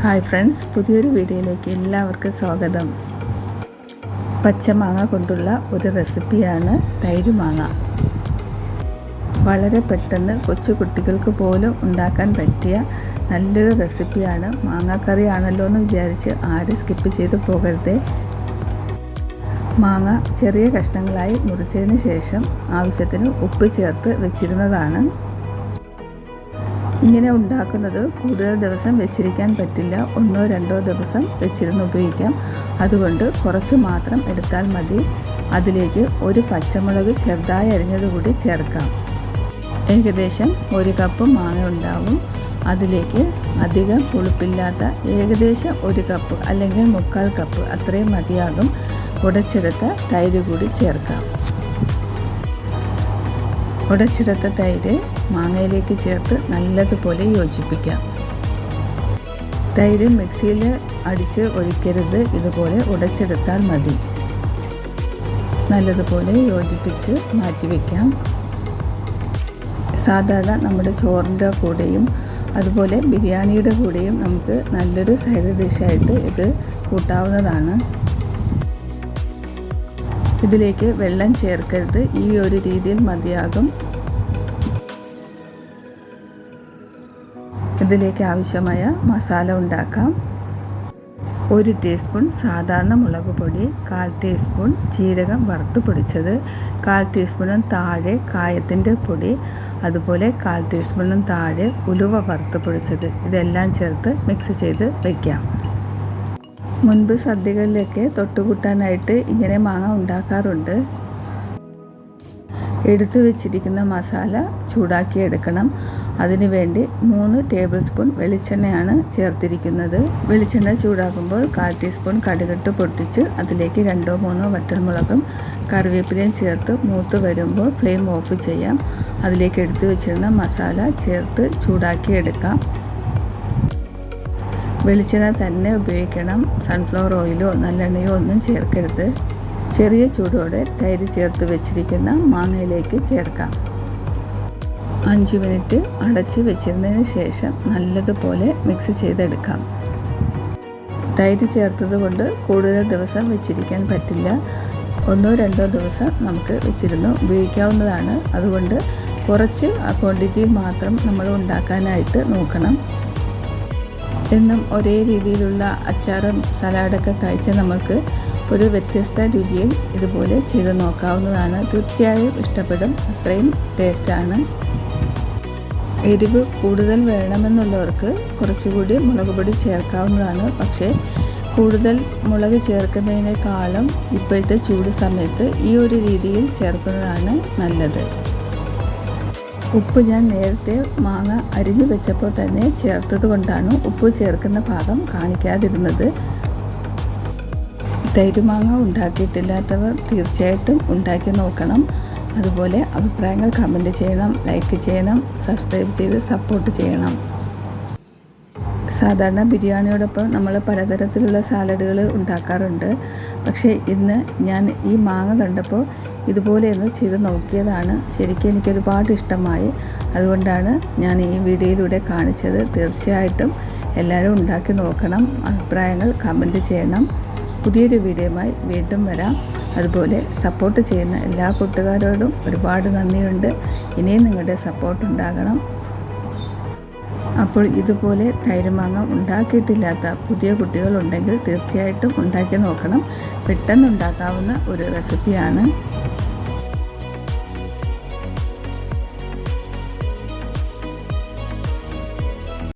Hi friends, പുതിയൊരു വീഡിയോയിലേക്ക് എല്ലാവർക്കും സ്വാഗതം. പച്ചമാങ്ങ കൊണ്ടുള്ള ഒരു റെസിപ്പിയാണ് തൈര് മാങ്ങ. വളരെ പെട്ടെന്ന് കൊച്ചു കുട്ടികൾക്ക് പോലും ഉണ്ടാക്കാൻ പറ്റിയ നല്ലൊരു റെസിപ്പിയാണ്. മാങ്ങാക്കറി ആണല്ലോ എന്ന് വിചാരിച്ച് ആരും സ്കിപ്പ് ചെയ്ത് പോകരുത്. മാങ്ങ ചെറിയ കഷ്ണങ്ങളായി മുറിച്ചതിന് ശേഷം ആവശ്യത്തിന് ഉപ്പ് ചേർത്ത് വെച്ചിരുന്നതാണ്. ഇങ്ങനെ ഉണ്ടാക്കുന്നത് കൂടുതൽ ദിവസം വെച്ചിരിക്കാൻ പറ്റില്ല. 1-2 ദിവസം വെച്ചിരുന്ന് ഉപയോഗിക്കാം. അതുകൊണ്ട് കുറച്ച് മാത്രം എടുത്താൽ മതി. അതിലേക്ക് ഒരു പച്ചമുളക് ചെറുതായി അരിഞ്ഞത് കൂടി ചേർക്കാം. ഏകദേശം 1 കപ്പ് മാങ്ങ ഉണ്ടാവും. അതിലേക്ക് അധികം പുളിപ്പില്ലാത്ത ഏകദേശം 1 കപ്പ് അല്ലെങ്കിൽ 3/4 കപ്പ് അത്രയും മതിയാകും ഉടച്ചെടുത്ത തൈര് കൂടി ചേർക്കാം. ഉടച്ചെടുത്ത തൈര് മാങ്ങയിലേക്ക് ചേർത്ത് നല്ലതുപോലെ യോജിപ്പിക്കാം. തൈര് മിക്സിയിൽ അടിച്ച് ഒഴിക്കരുത്, ഇതുപോലെ ഉടച്ചെടുത്താൽ മതി. നല്ലതുപോലെ യോജിപ്പിച്ച് മാറ്റിവെക്കാം. സാധാരണ നമ്മുടെ ചോറിൻ്റെ കൂടെയും അതുപോലെ ബിരിയാണിയുടെ കൂടെയും നമുക്ക് നല്ലൊരു സൈഡ് ഡിഷായിട്ട് ഇത് കൂട്ടാവുന്നതാണ്. ഇതിലേക്ക് വെള്ളം ചേർക്കരുത്, ഈ ഒരു രീതിയിൽ മതിയാകും. ഇതിലേക്ക് ആവശ്യമായ മസാല ഉണ്ടാക്കാം. 1 ടീസ്പൂൺ സാധാരണ മുളക് പൊടി, 1/4 ടീസ്പൂൺ ജീരകം വറുത്ത് പൊടിച്ചത്, 1/4 ടീസ്പൂണിന് താഴെ കായത്തിൻ്റെ പൊടി, അതുപോലെ 1/4 ടീസ്പൂണിന് താഴെ ഉലുവ വറുത്ത് പൊടിച്ചത്. ഇതെല്ലാം ചേർത്ത് മിക്സ് ചെയ്ത് വയ്ക്കാം. മുൻപ് സദ്യകളിലൊക്കെ തൊട്ടുകൂട്ടാനായിട്ട് ഇങ്ങനെ മാങ്ങ ഉണ്ടാക്കാറുണ്ട്. എടുത്തു വെച്ചിരിക്കുന്ന മസാല ചൂടാക്കി എടുക്കണം. അതിനുവേണ്ടി 3 ടേബിൾ സ്പൂൺ വെളിച്ചെണ്ണയാണ് ചേർത്തിരിക്കുന്നത്. വെളിച്ചെണ്ണ ചൂടാക്കുമ്പോൾ 1/4 ടീസ്പൂൺ കടുകിട്ട് പൊട്ടിച്ച് അതിലേക്ക് 2-3 വറ്റൽമുളകും കറിവേപ്പിലയും ചേർത്ത് മൂത്ത് വരുമ്പോൾ ഫ്ലെയിം ഓഫ് ചെയ്യാം. അതിലേക്ക് എടുത്തു വെച്ചിരുന്ന മസാല ചേർത്ത് ചൂടാക്കി എടുക്കാം. വെളിച്ചെണ്ണ തന്നെ ഉപയോഗിക്കണം. സൺഫ്ലവർ ഓയിലോ നല്ലെണ്ണയോ ഒന്നും ചേർക്കരുത്. ചെറിയ ചൂടോടെ തൈര് ചേർത്ത് വെച്ചിരിക്കുന്ന മാങ്ങയിലേക്ക് ചേർക്കാം. 5 മിനിറ്റ് അടച്ച് വെച്ചിരുന്നതിന് ശേഷം നല്ലതുപോലെ മിക്സ് ചെയ്തെടുക്കാം. തൈര് ചേർത്തത് കൊണ്ട് കൂടുതൽ ദിവസം വെച്ചിരിക്കാൻ പറ്റില്ല. 1-2 ദിവസം നമുക്ക് വെച്ചിരുന്ന് ഉപയോഗിക്കാവുന്നതാണ്. അതുകൊണ്ട് കുറച്ച് ക്വാണ്ടിറ്റിയിൽ മാത്രം നമ്മൾ ഉണ്ടാക്കാനായിട്ട് നോക്കണം. എന്നും ഒരേ രീതിയിലുള്ള അച്ചാറും സലാഡൊക്കെ കഴിച്ച് നമുക്ക് ഒരു വ്യത്യസ്ത രുചിയിൽ ഇതുപോലെ ചെയ്ത് നോക്കാവുന്നതാണ്. തീർച്ചയായും ഇഷ്ടപ്പെടും, അത്രയും ടേസ്റ്റാണ്. എരിവ് കൂടുതൽ വേണമെന്നുള്ളവർക്ക് കുറച്ചുകൂടി മുളക് പൊടി ചേർക്കാവുന്നതാണ്. പക്ഷേ കൂടുതൽ മുളക് ചേർക്കുന്നതിനേക്കാളും ഇപ്പോഴത്തെ ചൂട് സമയത്ത് ഈ ഒരു രീതിയിൽ ചേർക്കുന്നതാണ് നല്ലത്. ഉപ്പ് ഞാൻ നേരത്തെ മാങ്ങ അരിഞ്ഞു വെച്ചപ്പോൾ തന്നെ ചേർത്തത് കൊണ്ടാണ് ഉപ്പ് ചേർക്കുന്ന ഭാഗം കാണിക്കാതിരുന്നത്. തൈരുമാങ്ങ ഉണ്ടാക്കിയിട്ടില്ലാത്തവർ തീർച്ചയായിട്ടും ഉണ്ടാക്കി നോക്കണം. അതുപോലെ അഭിപ്രായങ്ങൾ കമൻറ്റ് ചെയ്യണം, ലൈക്ക് ചെയ്യണം, സബ്സ്ക്രൈബ് ചെയ്ത് സപ്പോർട്ട് ചെയ്യണം. സാധാരണ ബിരിയാണിയോടൊപ്പം നമ്മൾ പലതരത്തിലുള്ള സാലഡുകൾ ഉണ്ടാക്കാറുണ്ട്. പക്ഷേ ഇന്ന് ഞാൻ ഈ മാങ്ങ കണ്ടപ്പോൾ ഇതുപോലെ ഒന്ന് ചെയ്ത് നോക്കിയതാണ്. ശരിക്കും എനിക്കൊരുപാട് ഇഷ്ടമായി. അതുകൊണ്ടാണ് ഞാൻ ഈ വീഡിയോയിലൂടെ കാണിച്ചത്. തീർച്ചയായിട്ടും എല്ലാവരും ഉണ്ടാക്കി നോക്കണം. അഭിപ്രായങ്ങൾ കമൻറ്റ് ചെയ്യണം. പുതിയൊരു വീഡിയോയുമായി വീണ്ടും വരാം. അതുപോലെ സപ്പോർട്ട് ചെയ്യുന്ന എല്ലാ കൂട്ടുകാരോടും ഒരുപാട് നന്ദിയുണ്ട്. ഇനിയും നിങ്ങളുടെ സപ്പോർട്ട് ഉണ്ടാകണം. അപ്പോൾ ഇതുപോലെ തൈരുമാങ്ങ ഉണ്ടാക്കിയിട്ടില്ലാത്ത പുതിയ കുട്ടികളുണ്ടെങ്കിൽ തീർച്ചയായിട്ടും ഉണ്ടാക്കി നോക്കണം. പെട്ടെന്ന് ഉണ്ടാക്കാവുന്ന ഒരു റെസിപ്പിയാണ്.